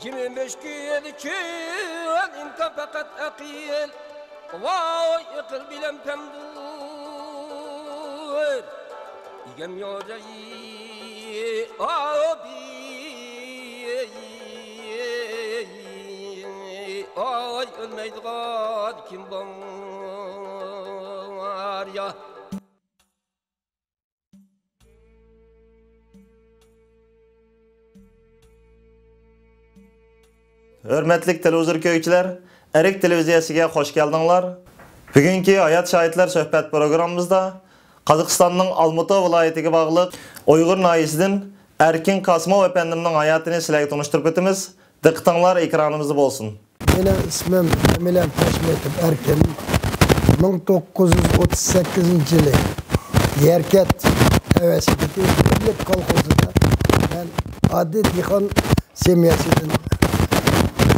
25 gün inka fakat akil vay yıkıl bilem pemdur İgem yorayı abi ay ölmeydiğen kim var ya Hürmetlik televizor köyküler, Erik televiziyasiga hoş geldinglar. Bugünkü Hayat Şahitler söhbət programımızda Qazaqistanның Almaty vilayetiga bağlıq Uyghur nahiyesinden Erkin Kasmov efendimning hayatını sizlarga tanıştırıp etimiz. Diqqatinglar ekranımızda bolsun. Benim ismim Emilem Taşmetov Erkin. 1938 yılı Yerket Hevesi'deki Birlik Kolxozı'da ben adi dikon semiyasından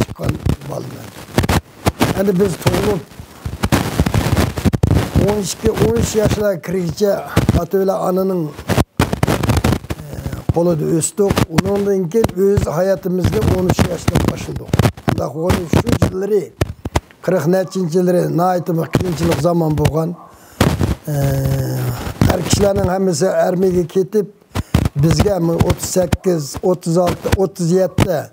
çıkan balım. Yani biz toğulup 12-13 yaşına kirince Atölye anının kolu da östük. Ondan keyin öz hayatımızda 13 yaşında başladık. Da 13 yılları 40 neçinçileri naitimi kıyınçılık zaman boğan. Her kişilerin hemisi ermege ketip bizge 38, 36, 37'de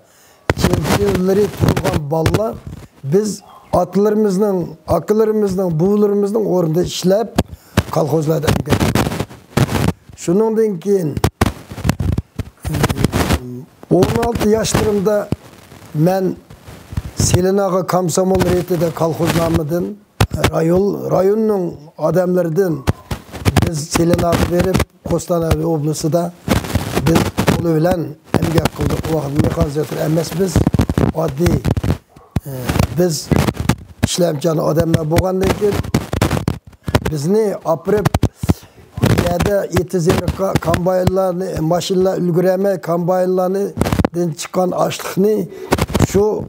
yılları turgan balla biz atlarımızın, akıllarımızın, buğularımızın orada işlep kolxozlarda emgek. Şundan keyin 16 yaşlarımda ben Selinağa Komsomol reytide kolxoznamıdın rayonun adamlardan biz Selinağa verip Kostanay oblası da biz olu bilen emgek kıldık. O vakit mekanizator emes biz adli biz işlemcanı adamlar boğandan keyin bizni aprep yada yetizleri kambaylarını maşinler ülgüreme kambaylarını çıkan açlıkını şu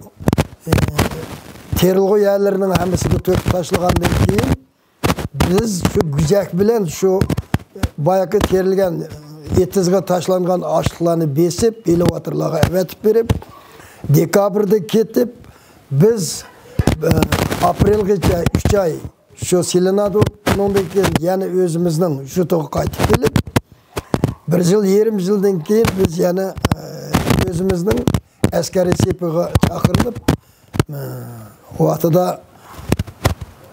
terilgü yerlerinin hemesini tök taşlıgandan keyin biz şu gücek bilen şu bayakı terilgen yetizge taşlangan açlıklarını besip elevatörlerine evetip verip dekabrda ketip biz aprelgacha 3 ay şu Selenado ondan keyin yani özümüzden şu toğa qaytip kelip 1 yıl 20 yıldan keyin biz yani özümüzden askeri sepiga çakırılıp o vaxtıda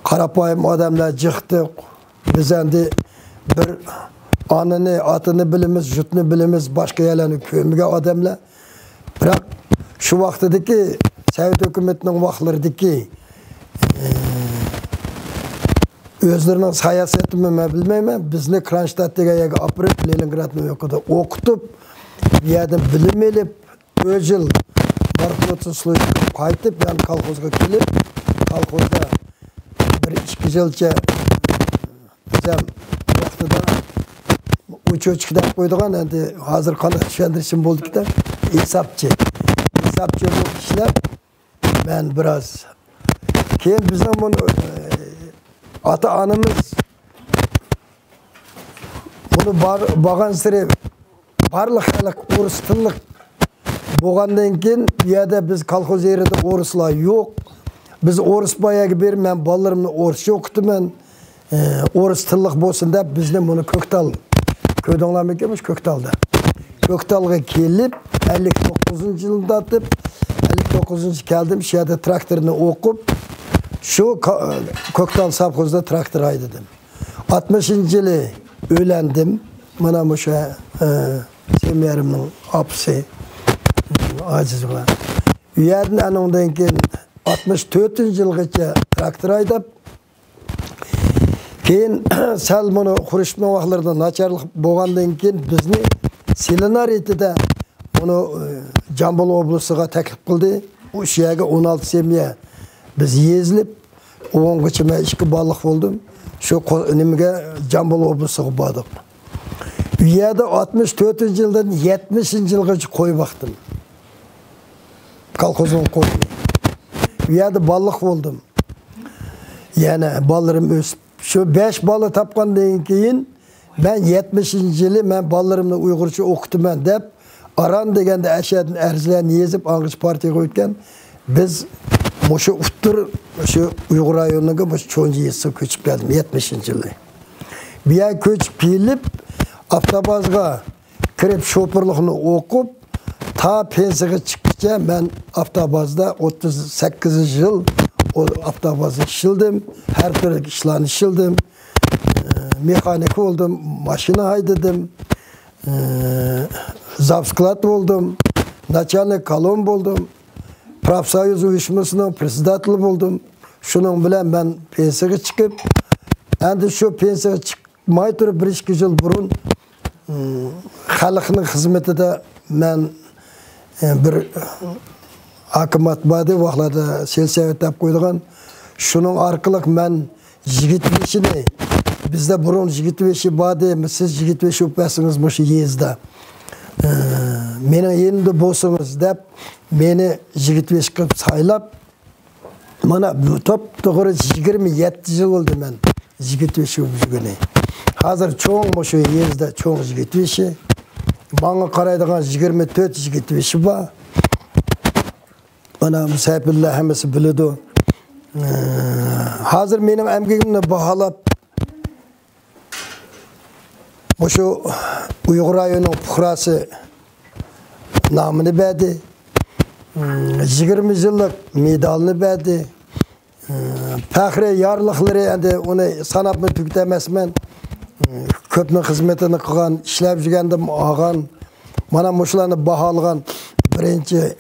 qarapayım adamlar çıktık. Biz endi bir anını, atını bilimiz, jutunu bilimiz, başka yerlerini köymüge adamlar. Bırak şu vaxtıdaki Sovet hükümetinin vaxtlarıdaki özlerinin siyasetimi bilmeyim. Bizni Kronstadt'ta apırıp Leningrad'ın okutup bir yerden bilim elip öz yıl Barkılotun suluyduk kaytıp yani kolxozga kelip kolxozda bir 2 yılca bizem vaxtıda uç-uçkidak koyduğun endi hazır kana düşendirişim boldu da hesapçı bu kişiler ben biraz keyin bizden bunu ata-anamız bunu bağan sıra barlık halk orus tıllık boğandan keyin yada biz kolxoz yerinde oruslar yok. Biz orus bayağı bir ben ballarımni orusça okutuman. Orus tıllık bolsun dep bizden bunu Köktal köydoğlar mekemiz Köktal'da. Köktal'a kelip 59 yılında atıp 59 geldim şehirde traktörünü okup şu Köktal savkozda traktör aydıdım. 60 yılı öğlendim. Bana bu şey semiyerimin apsi aciz olan. Üyerden ondan keyin 64 yılgacha traktör aydap keyin sal bunu xurishma vaqtlarda nacharlik bo'lgandan keyin bizni Selinar etida bunu Jambol oblasiga taklif qildi. O yerga 16 semiya biz yezilib 10 gacha men 2 balliq bo'ldim. Shu nimaga Jambol oblasiga bordik. Bu yerda 64 yildan 70 yilgacha qo'y vaqtim. Kolxozun qo'y. Bu yerda balliq bo'ldim. Yani ballarım ösüp şu 5 balı tapqandan keyin ben 70. yılı ben ballarımla Uygurca okutuman dep Aran degende aşağıdan erzlerini yezip Ağız Parti'ye koyurken biz şu Uttur, şu Uygur rayonuna çoğuncu yesi köçüp geldim 70. yılı. Bir ay köçüp gelip Avtobazga kirip şoförlüğünü okup ta pensiyaga çıkınca ben Avtobazda 38 yıl o Avtobazda işildim. Her türlü işlerini işildim. Mekanik oldum, maşina haydadım. Zavsklat oldum. Начальник kolon oldum. Profsoyuz uyuşmasının presidentli oldum. Şunun bilen ben pensiyaga çıkıp endi şu pensiyaga çıkmay turib 1-2 yıl burun xalqning xizmatida men bir hukumat badi vaqtlarda selsovet deb qo'ydigan. Şunun arqılık men 25'ini bizde burun 25'i badi siz 25 o'pasınız mushu yezda. Meni endi bo'lsangiz deb meni 25 qilib saylab mana bu top to'g'ri 27 yil bo'ldi men 25 o'pishgani. Hozir cho'ng mushu yezda cho'ng 25'i bana qaraydigan 24-25'i bor. Mana musafirlar hammasi biladi. Hozir mening emgegimni baholab mushu Uygur rayonining fuqarosi nomini berdi. 20 yillik medalni berdi. Faxriy yorliqlari endi uni sanabni tugatemasman. Ko'pning xizmatini qilgan, ishlab yurgandim olgan. Mana mushularni baholagan birinchi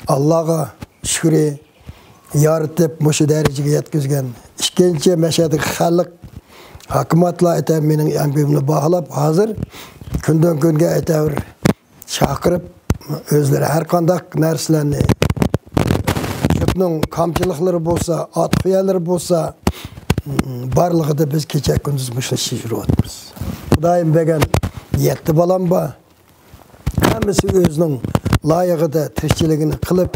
Allohga shukri yoritib mushu darajaga yetkazgan. Ikkinchi mashhadagi xalq hukumatlar aytib mening emgegimni baholab hozir kundan kunga aytavr chaqirib o'zlari har qanday narsalarni ko'pning kamchiliklari bo'lsa, atqiyalari bo'lsa barlig'ida biz kecha kunduz mushu ishni yuryapmiz. Xudoyim bergan 7 bolam bor. Hammasi o'zining loyig'ida tirikchiligini qilib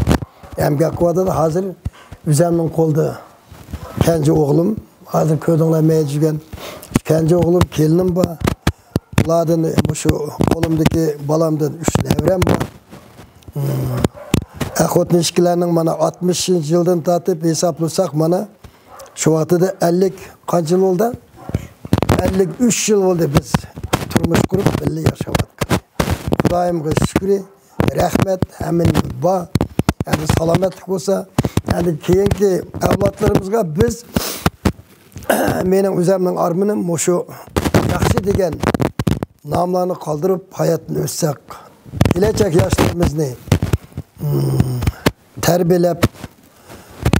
emgak qiladi. Hozir o'zimning qo'lda kenji o'g'lim, hozir ko'rdinglar yurgan kenji o'g'lim, kelinim bor. Ulardan mushu qo'limdagi balamdan 3 nevram bor. Aqotnishkilarning mana 60 yildan tortib hisoblasak mana shu vaqtida 50 qancha yil bo'ldi? 53 yil bo'ldi biz turmush qurib birga yashayotgan. Xudoyimga shukr, rahmat, hammaning bor. Yani salomatlik bo'lsa, yani keyingi avlodlarimizga biz mening o'zimning armanim mushu yaxshi degan nomlarni qoldirib hayotni o'tsak, kelajak yoshlarimizni tarbiyalab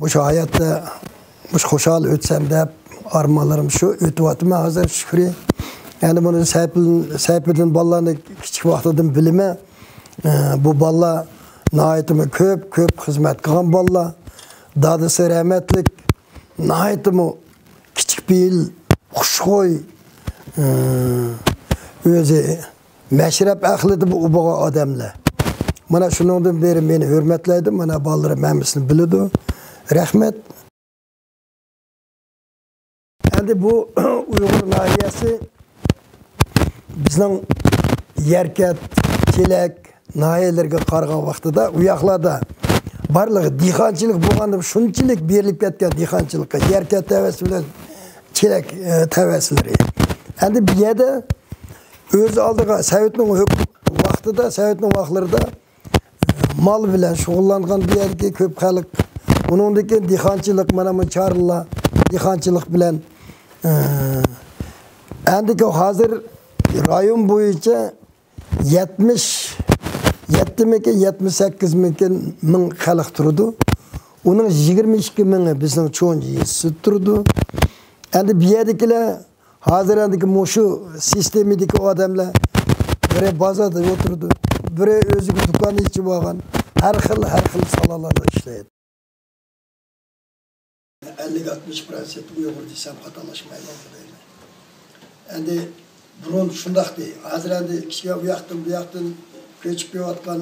mushu hayotda xushal o'tsam deb armanlarım shu o'tyapman hozir shukri. Yani bunu Sayfiddin bolalarni kichik vaqtidan bilime bu bolalar nahayetimi köp hizmet qilgan bolalar. Dadisi rahmetlik nahayetimi kichik bil, xushxo'y o'zi mashrab ahlida bu bo'lgan odamlar. Mana shuningdan beri meni hurmatlaydi, mana bolalarim hammasini biladi. Rahmat. Endi bu Uyg'ur nahiyasi bizning Yerkat, Kelak nahiyelerge qargan vaqtida u yoqlarda barlig'i dehqonchilik bo'lganda shunchalik berilib ketgan dehqonchilikka Yerkat tavasi bilan Kelak tavasilari. Endi bu yerda o'z oldiga Sovetning vaqtida, Sovetning vaqtlarida mal bilan shug'ullangan bir yerga ko'p xalq. Uningdagi dehqonchilik mana bu charlar dehqonchilik bilan endi hozir rayon bo'yicha 78 ming xalq turdi. Uning 22 mingi bizning cho'njisi turdi. Endi bu yerdagilar hozir endi mushu sistemidagi odamlar biri bozorda o'tirdi, biri o'ziga do'kon ichib olgan, har xil salalarda ishlaydi. 50-60% Uyg'ur desam xatolashmayman deyman. Endi burun shundaqdi. Hozir endi kichik bu yoqdan ko'chib kelayotgan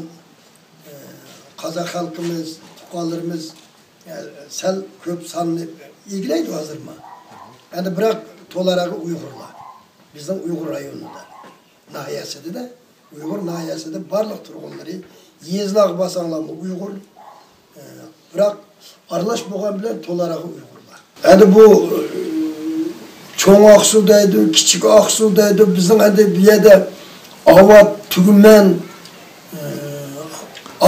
qozoq xalqimiz, fuqarolarimiz sal ko'p sonli eglaydi hozirmi? Endi biroq to'laragi Uyg'urlar. Bizning Uyg'ur rayonida, nahiyasida Uyghur nahiyasida barliq turg'unlari yezlaq basanglarmi Uyghur. Biroq aralash bo'lgan bilan to'larog'i Uyg'urlar. Endi bu cho'ng Oqsuv deydi, kichik Oqsuv deydi. Bizning endi bu yerda Avat, Tuguman,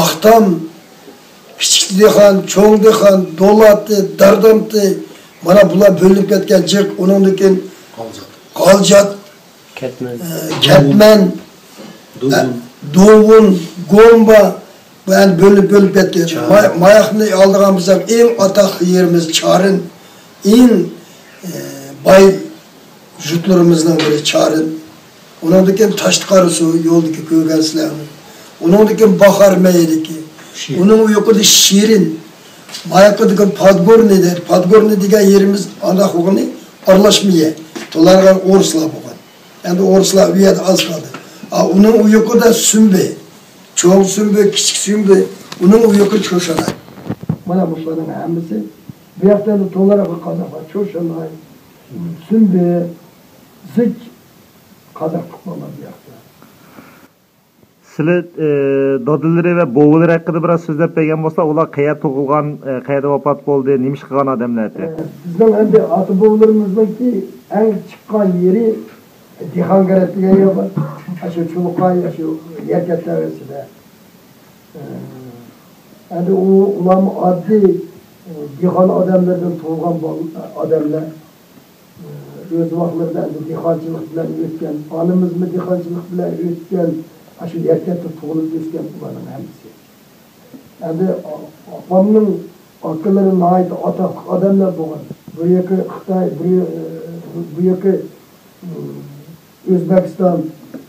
Aqtam, Kichik Dehqon, Cho'ng Dehqon, Do'latdi, Dardamti, mana bular bo'linib ketgan jiq, undan keyin Qoljat, Ketman, Dovun, Gomba, bu endi bo'linib ketgan. Mayaqni oldigan biz eng ataqli yerimiz Charin, eng boy jutlarimizdan biri Charin. Undan keyin Toshqarsu yo'ldagi ko'rgansizlarni. Undan keyin Bahar Maydiki. Onun yuqorida Shirin, Mayaqdagi Podgorniy der. Podgorniy degan yerimiz ana hug'ini aralashmaya. To'larga o'rislar bo'lgan. Endi o'rislar bu yerda az qoldi. Uning u yuqorida Sumbe, Cho'ng Sumbe, Kichik Sumbe, uning u yuqori Cho'shana. Mana bularning hammasi bu yerda to'larga Qozoq, Cho'shana, Sumbe, Zik Qozoq bo'ladi bu yerda. Sizlar dodillari va bo'g'ilari haqida biroz so'zlab bergan bo'lsa, ular qayerda tug'ilgan, qayerda vafot bo'ldi, nima ish qilgan odamlar edi? Bizning endi ota bobolarimizningki eng chiqqan yeri Dehqongarat degan yer bor. Shu Chuluqay, shu Yerkat tavasida. Endi ular oddiy dehqon odamlardan tug'ilgan odamlar. O'z vaqtlarida dehqonchilik bilan o'tgan, onamizmi dehqonchilik bilan o'tgan, shu Yerkatda tug'ilib o'sgan ularning hammasi. Endi opamning akalari nihoyat ataqli odamlar bo'lgan. Bu yoki Xitoy, bu yoki O'zbekiston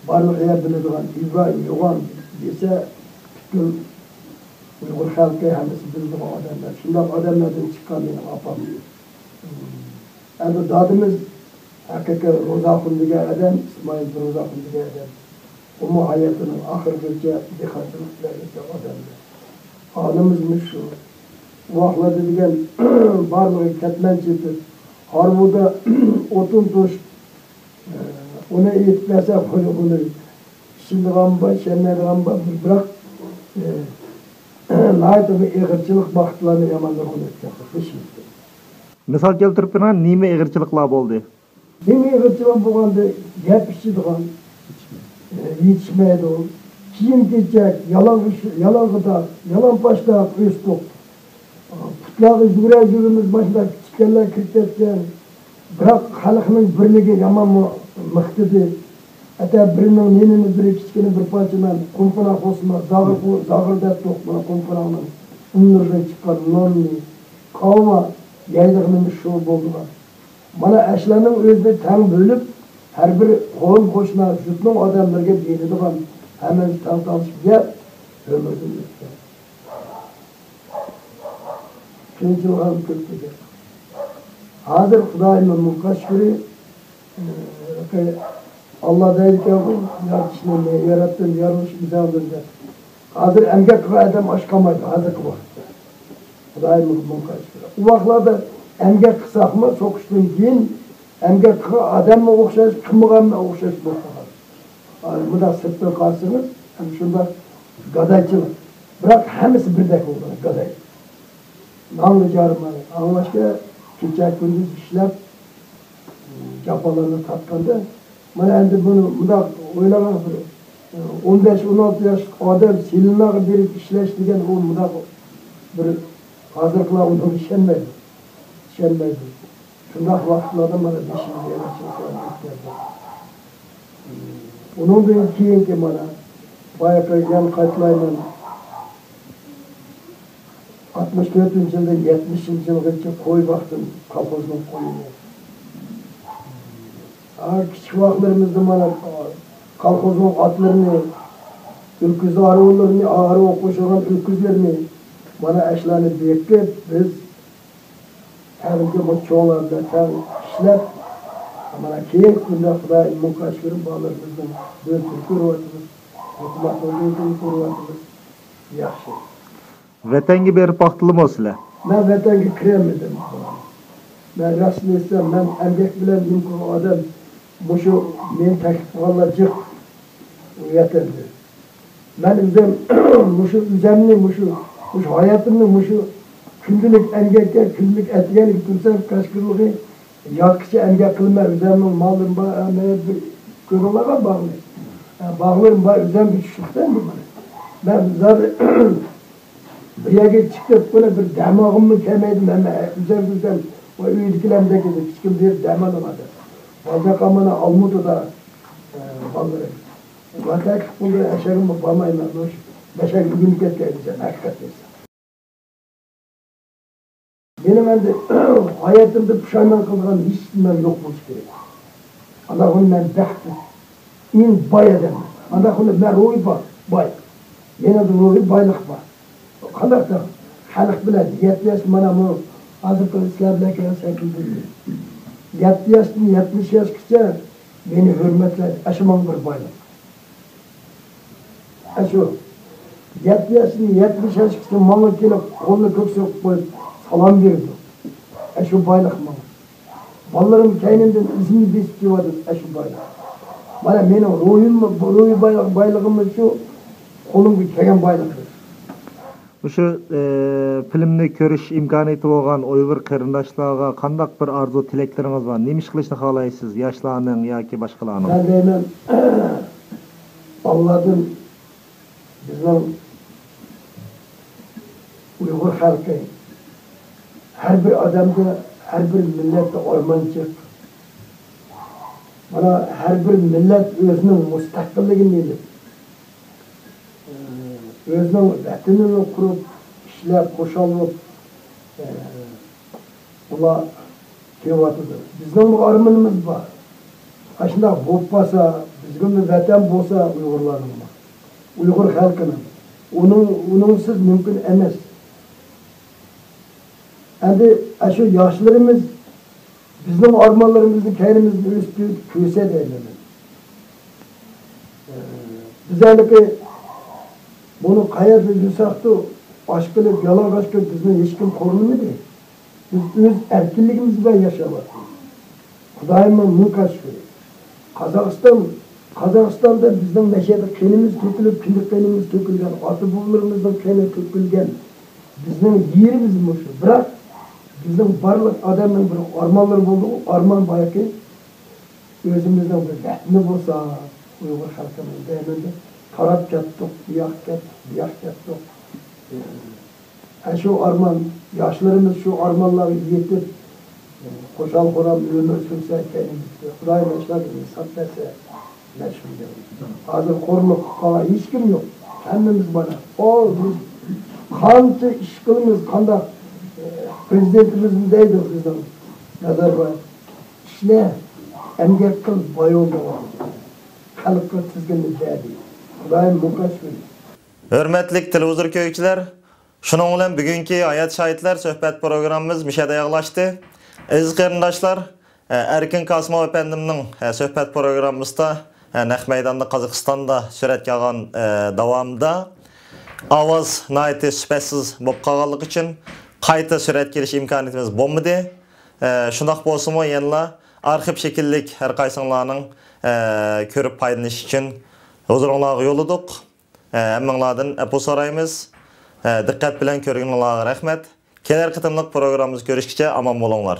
barliq yer biladigan Ibrohim Yo'g'on desa, butkul Uyg'ur xalqi hammasi biladigan odamlar. Shunday odamlardan chiqqan mening opam. Endi dadimiz haqiqiy Ro'zaxon degan odam, Ismoil Ro'zaxon degan odam. Umum hayatının ahirgacha dehqonchilik bilan o'tgan odamlar. Onamizmi shu vaqtlarda degan barlig'i Ketman cheti, Hormuda o'tin to'sh uni yetmasa buni shilg'am bor, shanarg'am bor, biroq naytimi ig'irchilik vaqtlarni yomonlar o'tgan. Misol keltirib turgan nima ig'irchiliklar bo'ldi? Nima ig'irchilik bo'lganda gap ichadigan yetişmeydi o. Kiyim geçecek, yalan gıda, yalan başta üstlük. Putlağı yüreğimiz başında küçüklerle kırketken, bırak halkının birliği yaman mıhtidi. Hatta birinin yenini biri küçükini bir parçadan kumpana kosma, zağırda tokma kumpananın unlardan çıkan nonni, kavma yaydığının bir şov buldular. Bana eşlerinin özünü tam bölüp, her bir qo'l qo'shna jutning odamlarga beradigan hemen tantanishib gap ömrdim o'tgan. Shuncha ham ko'pdi. Hozir Xudoyning muqashkuri Allah deydigan yaratishni yaratdim, yaratish bizlarga. Hozir emgak qilgan odam oshqamaydi hozirgi vaqtda. Xudoyning muqashkuri. U vaqtlarda emgak qilsaqmi, so'qishdan keyin emgak adamga o'xshash, qilmaganga o'xshash bo'ladi. Bunda sirtdan qarsangiz, ham shunda gadaychilik. Biroq hammasi birdek bo'ladi, gaday. Nonli jarmani, anglashga kecha kunduz ishlab jafolarni tatganda, mana endi buni bunda o'ylagan bir 15-16 yosh odam silinmaga berib ishlash degan u bunda bir hozirgilar uni ishonmaydi. Ishonmaydi. Şundak vaxtlarda bana beşinci yaratıcılar ötkədi. Onundan keyinki bana bayağı yan qaytlayla 64 yılda 70 yılgacha qo'y vaqtim kolxozning qo'yini. Kichik vaqtlarimizda mana kolxozning otlarini, o'kuz arılarını, ağrı qo'shgan o'kuzlarni mana ashlarni bekib biz Herhalde bu çoğlarda tam işler ama keyin kunda Xudoy muqashkuri bolalarımızdan böyle ko'ryapmiz. Hukumatlardan ko'ryapmiz. Yaxshi. Vatanga berib vaqtimi sizlar? Men vatanga kiramadim. Men rasmiy desam, men emgak bilan mumkin odam bu shu men taklif qilganlar jiq yeterli. Ben üzem, muşu üzemli, muşu hayatımda muşu günlük emgekke, günlük etkiyelik tutsam kaşkırlığı yakıcı emgek kılma üzemin malım görülağa bağlı. Bağlarım var üzem bir çocuktan mı bana? Ben zaten bir yere çıkıp böyle bir damağımı kemeydim ama üzem o ülkelerindeki de küçük bir damağım vardı. Bazı amana almudu da balları. Vatak bunu eşeğimi bağmayın lan. Beşer gün geçeceğim hakikaten. Benim de hayatımda pişman kılgan hiç bilmem yokmuş gerek. Allah'ın ben baktı. İn bay adam. Allah'ın ben ruhi bay. Yine de ruhi baylık var. O kadar da halık bile 70 yaş bana bu azıcık İslam'da kıyasla kıldırıyor. 70 yaşın 70 yaş kısa beni hürmetle aşımam bir baylık. Aşı 70 yaşın 70 yaş kısa bana gelip kolunu köksü koyup salam verdi. Aşı baylık mı? Ballarım kendimden izini besliyordu aşı baylık. Bana benim ruhi baylığım şu kolumda kegen baylıktır. Şu filmni ko'rish imkoniyati bo'lgan Uyg'ur qarindoshlarga qanday bir arzu tilekleriniz var? Nima qilishni xohlaysiz? Yoshlarning yoki boshqalarning? Ben deyman Allah'ın bizning Uyg'ur xalqi her bir adamda, her bir millette ormançık. Bana her bir millet özünün müstakilligini bilip özünün vatanını kurup, işlep, koşalıp bula kevatıdır. Bizden bu armanımız var. Aşında bopasa, bizden bir vatan bolsa Uygurların var. Uygur halkının. Onunsiz mümkün emas. Endi şu yaşlarımız bizim armanlarımızı kendimizin üstü küse deylemek. Bizlerki bunu kayada yusaktı, aşkılık, yalan aşkılık bizden hiç kim korunmu değil. Biz öz erkinliğimizle yaşamak. Kudayımın münkaşfı. Kazakistan'da bizden neşede kenimiz tökülüp, kindik kenimiz tökülgen, atıbullarımızdan keni tökülgen, bizden yerimiz muşu. Bırak, bizim barlık adamın bir ormanları buldu, o orman bayakı özümüzden bir retini bulsa Uygur halkının değerinde tarap kettik, biyak kettik. Şu orman, yaşlarımız şu ormanları yetip koşal koram ömür sürse kendimiz. Kudayım yaşlar insan dese meşhur diyoruz. Hazır korunuk kala hiç kim yok. Kendimiz bana. O biz kanca işkılımız kanda prezidentimizin deydi bizden. Nazarbayev. İşle emgek kıl bay oldu. Kalıpka tizginli deydi. Kudayım mukaç verir. Hörmetlik televizor köykçiler, şunun bilen bugünkü Hayat Şahitler söhbet programımız mişede yaklaştı. Aziz qarindoshlar, Erkin Kasımov efendimning söhbet programımızda Naq maydonda Qozog'istonda suratga olgan davomida ovoz nihoyatda sifatsiz bo'lib qolganligi uchun qayta suratga olish imkoniyatimiz bo'lmadi. Shundoq bo'lsa-mu, yana arxiv shekillik har qaysinglarning ko'rib foydalanish uchun huzuringizga yo'lladik. Hammanglardan afv so'raymiz. Diqqat bilan ko'rganingizga rahmat. Kelar qitimliq programmamiz ko'rishguncha omon bo'linglar.